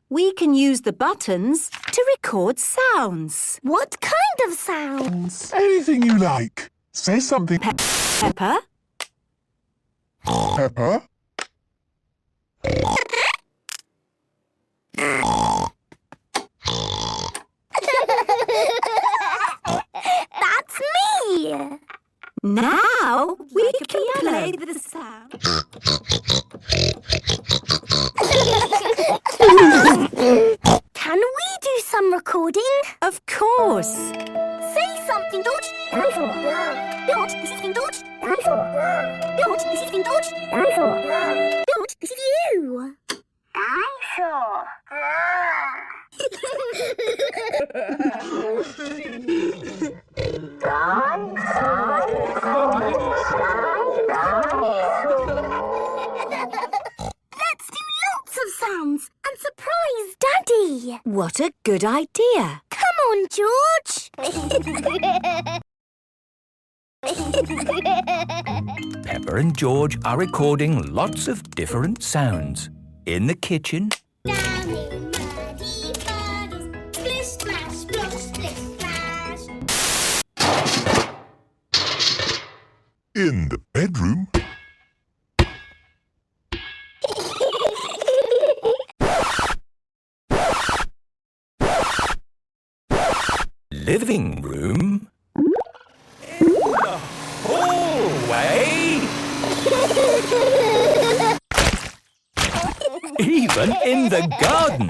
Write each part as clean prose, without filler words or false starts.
we can use the buttons to record sounds. What kind of sounds? Anything you like. Say something. Peppa. Peppa. That's me! Now we can play the sound. Can we do some recording? Of course. Say something, George. George, this is George. George, this is George. George, this is you. Dinosaur. Let's do lots of sounds and surprise Daddy. What a good idea. Come on, George. Peppa and George are recording lots of different sounds. In the kitchen, Down in muddy puddles, splish splash, splosh, splish splash. In the bedroom. living room, in the hallway, even in the garden.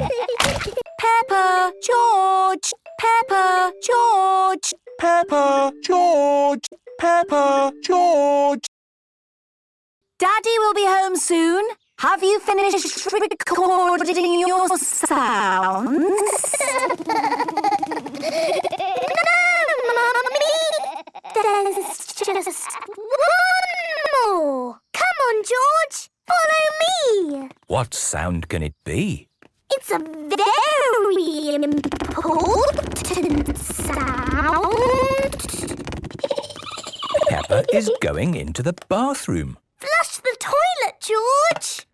Peppa, George, Peppa, George. Peppa, George, Peppa, George. Daddy will be home soon. Have you finished recording your sounds? There's just one more. Come on, George. Follow me. What sound can it be? It's a very important sound. Peppa is going into the bathroom. Flush the toilet, George.